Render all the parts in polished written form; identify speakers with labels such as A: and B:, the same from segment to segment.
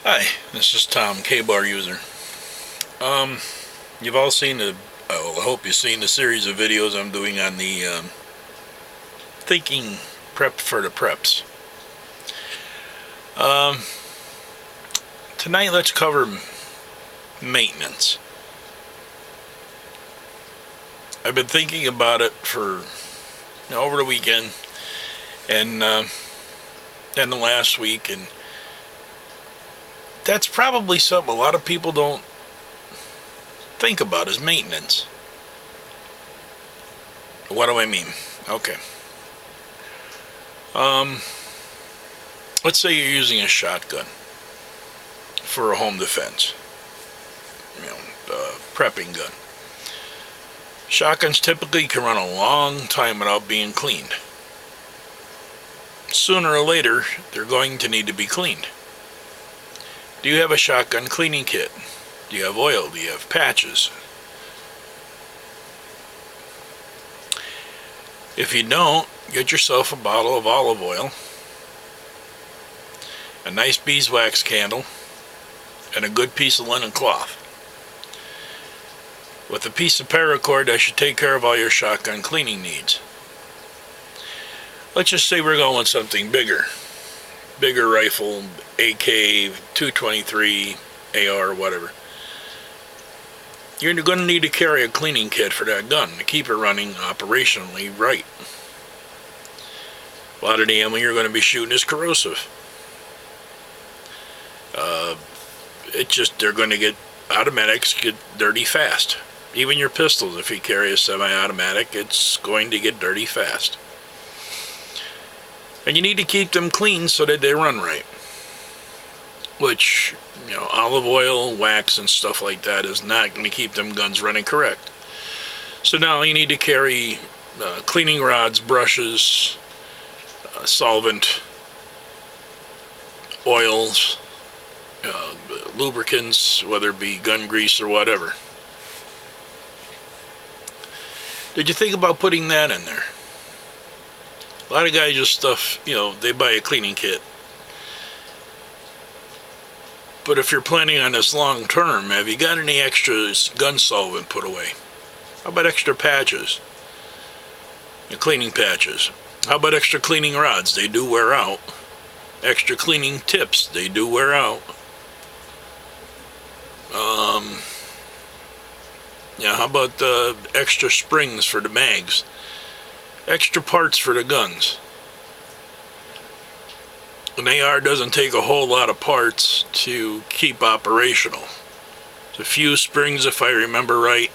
A: Hi, this is Tom, K-Bar user. You've all seen I hope you've seen the series of videos I'm doing on the thinking prep for the preps. Um, Tonight let's cover maintenance. I've been thinking about it for over the weekend and the last week, and that's probably something a lot of people don't think about is maintenance. What do I mean? Okay. Let's say you're using a shotgun for a home defense. Prepping gun. Shotguns typically can run a long time without being cleaned. Sooner or later, they're going to need to be cleaned. Do you have a shotgun cleaning kit? Do you have oil? Do you have patches? If you don't, get yourself a bottle of olive oil, a nice beeswax candle, and a good piece of linen cloth. With a piece of paracord, that should take care of all your shotgun cleaning needs. Let's just say we're going with something bigger. Bigger rifle, AK, 223, AR, whatever. You're going to need to carry a cleaning kit for that gun to keep it running operationally right. A lot of the ammo you're going to be shooting is corrosive. They're going to get, automatics get dirty fast. Even your pistols, if you carry a semi-automatic, it's going to get dirty fast. And you need to keep them clean so that they run right. Which, olive oil, wax, and stuff like that is not going to keep them guns running correct. So now you need to carry cleaning rods, brushes, solvent, oils, lubricants, whether it be gun grease or whatever. Did you think about putting that in there? A lot of guys just stuff, they buy a cleaning kit. But if you're planning on this long term, have you got any extra gun solvent put away? How about extra patches? Cleaning patches. How about extra cleaning rods? They do wear out. Extra cleaning tips. They do wear out. How about extra springs for the mags? Extra parts for the guns. An AR doesn't take a whole lot of parts to keep operational. It's a few springs, if I remember right.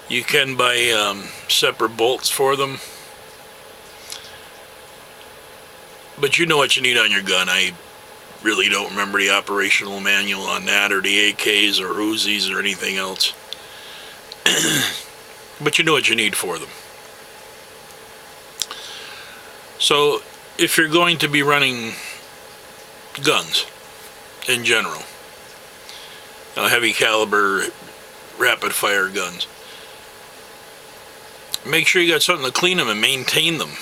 A: You can buy separate bolts for them. But you know what you need on your gun. I really don't remember the operational manual on that, or the AKs or Uzis or anything else. But you know what you need for them. So, if you're going to be running guns in general, heavy caliber, rapid fire guns, make sure you got something to clean them and maintain them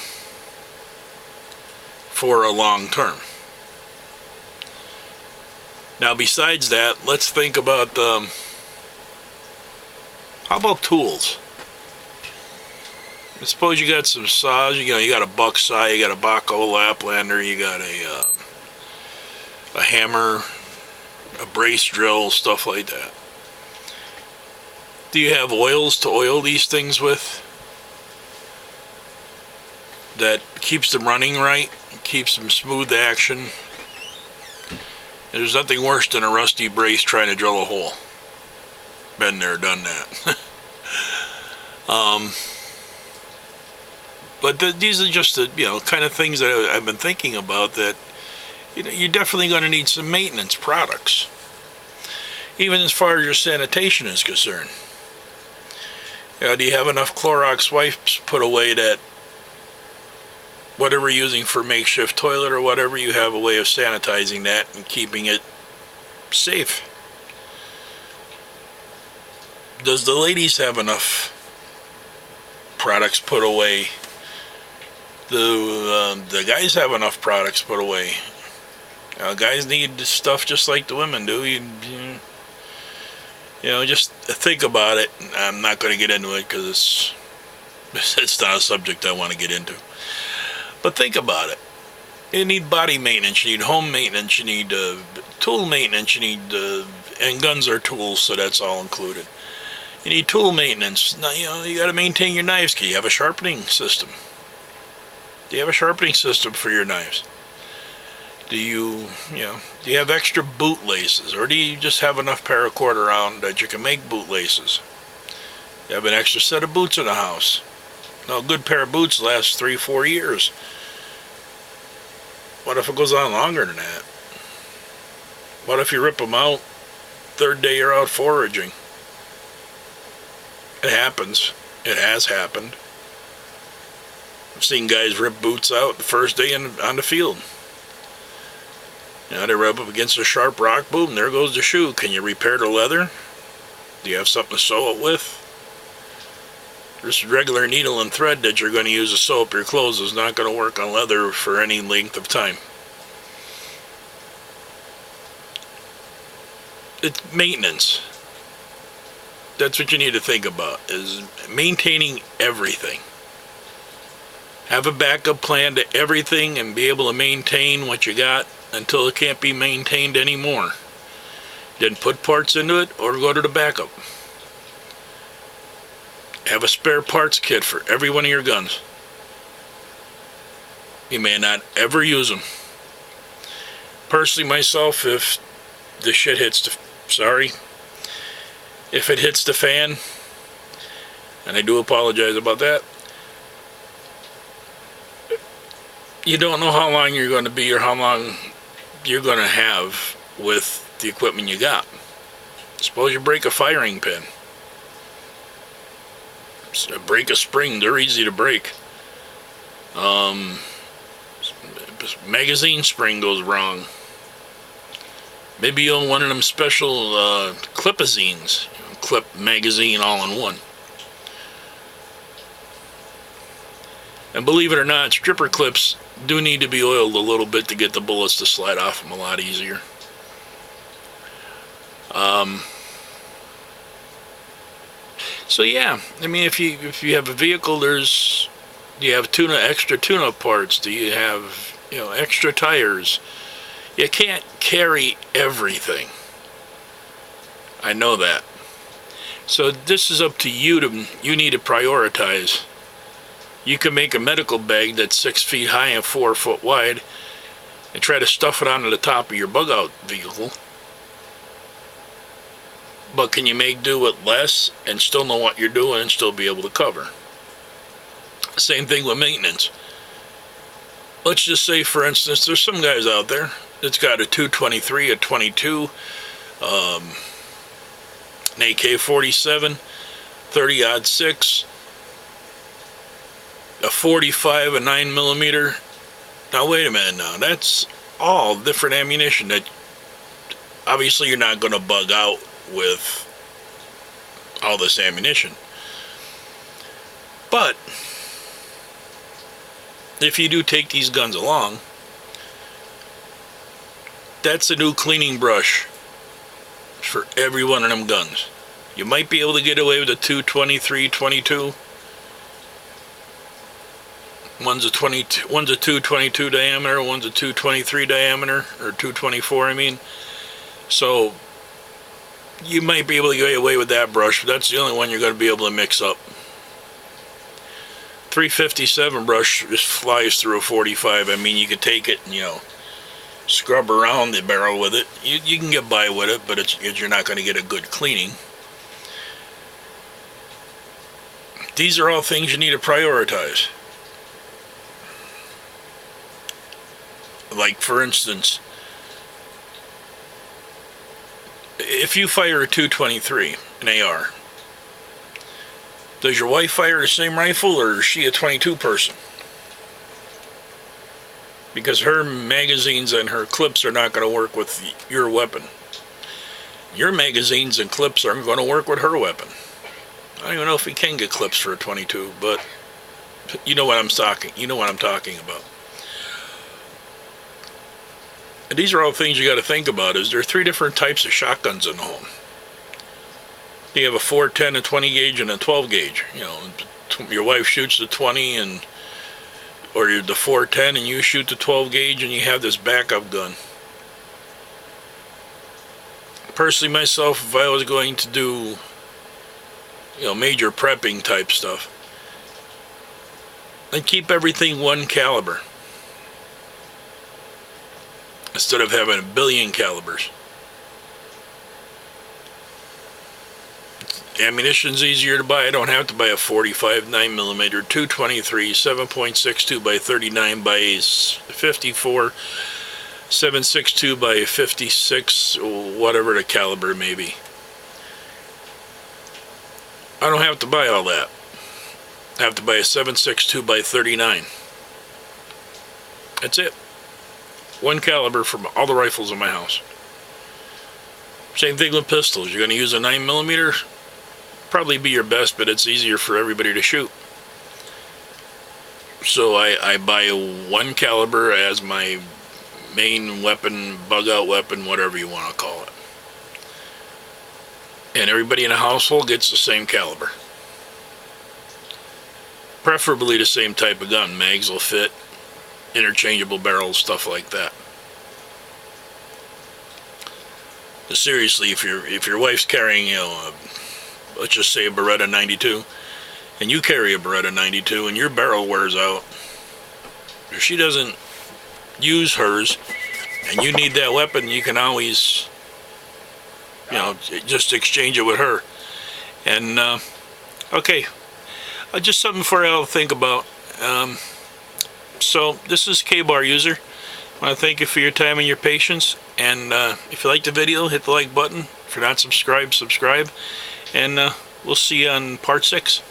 A: for a long term. Now, besides that, let's think about how about tools? Suppose you got some saws, you got a buck saw, you got a Bahco Laplander, you got a hammer, a brace drill, stuff like that. Do you have oils to oil these things with? That keeps them running right, keeps them smooth action. There's nothing worse than a rusty brace trying to drill a hole. Been there, done that. But these are just the kind of things that I've been thinking about, that you're definitely going to need some maintenance products, even as far as your sanitation is concerned. Do you have enough Clorox wipes put away that whatever you're using for makeshift toilet or whatever, you have a way of sanitizing that and keeping it safe? Does the ladies have enough products put away? The guys have enough products put away. Guys need stuff just like the women do. Just think about it. I'm not going to get into it because it's not a subject I want to get into. But think about it. You need body maintenance, you need home maintenance, you need tool maintenance, you need, and guns are tools, so that's all included. You need tool maintenance. Now, you got to maintain your knives. Do you have a sharpening system? Do you have a sharpening system for your knives? Do you have extra boot laces, or do you just have enough paracord around that you can make boot laces? You have an extra set of boots in the house. Now, a good pair of boots lasts 3-4 years. What if it goes on longer than that? What if you rip them out, third day you're out foraging? It happens. It has happened. I've seen guys rip boots out the first day on the field. They rub up against a sharp rock, boom, there goes the shoe. Can you repair the leather? Do you have something to sew it with? Just regular needle and thread that you're going to use to sew up your clothes is not going to work on leather for any length of time. It's maintenance. That's what you need to think about, is maintaining everything. Have a backup plan to everything and be able to maintain what you got until it can't be maintained anymore. Then put parts into it or go to the backup. Have a spare parts kit for every one of your guns. You may not ever use them. Personally, myself, if the shit hits if it hits the fan, and I do apologize about that, you don't know how long you're going to be or how long you're going to have with the equipment you got. Suppose you break a firing pin. Break a spring, they're easy to break. Magazine spring goes wrong. Maybe you own one of them special clipazines. Clip magazine all in one. And believe it or not, stripper clips do need to be oiled a little bit to get the bullets to slide off them a lot easier. So yeah, I mean, if you have a vehicle, do you have extra tune-up parts? Do you have extra tires? You can't carry everything. I know that. So this is up to you. You need to prioritize. You can make a medical bag that's 6 feet high and 4 foot wide and try to stuff it onto the top of your bug-out vehicle. But can you make do with less and still know what you're doing and still be able to cover? Same thing with maintenance. Let's just say, for instance, there's some guys out there that's got a 223, a 22, an AK-47, 30-06, a 45, a 9mm. Now wait a minute now, that's all different ammunition that obviously you're not going to bug out with all this ammunition. But if you do take these guns along, that's a new cleaning brush for every one of them guns. You might be able to get away with a 223, 22. One's a 222 diameter, one's a 223 diameter, or 224, I mean. So you might be able to get away with that brush, but that's the only one you're going to be able to mix up. 357 brush just flies through a 45. I mean, you could take it and, scrub around the barrel with it. You can get by with it, but you're not going to get a good cleaning. These are all things you need to prioritize. Like, for instance, if you fire a 223, an AR, does your wife fire the same rifle, or is she a 22 person? Because her magazines and her clips are not going to work with your weapon. Your magazines and clips aren't going to work with her weapon. I don't even know if we can get clips for a 22, but you know what I'm talking about. And these are all things you got to think about. Is there are 3 different types of shotguns in the home. You have a 410, a 20 gauge, and a 12 gauge. You know, your wife shoots the 20 or the 410 and you shoot the 12 gauge and you have this backup gun. Personally, myself, if I was going to do, major prepping type stuff, I'd keep everything 1 caliber instead of having a billion calibers. Ammunition's easier to buy. I don't have to buy a 45 9mm 223 7.62 by 39 by 54 7.62 by 56, whatever the caliber may be. I don't have to buy all that. I have to buy a 7.62 by 39. That's it. 1 caliber for all the rifles in my house. Same thing with pistols. You're going to use a 9mm. Probably be your best, but it's easier for everybody to shoot. So I buy 1 caliber as my main weapon, bug out weapon, whatever you want to call it. And everybody in the household gets the same caliber. Preferably the same type of gun. Mags will fit, interchangeable barrels, stuff like that. But seriously, if your wife's carrying, let's just say a Beretta 92, and you carry a Beretta 92 and your barrel wears out, if she doesn't use hers and you need that weapon, you can always, just exchange it with her. And, okay, just something for you all to think about. So, this is K-Bar User. I want to thank you for your time and your patience. And if you liked the video, hit the like button. If you're not subscribed, subscribe. And we'll see you on part 6.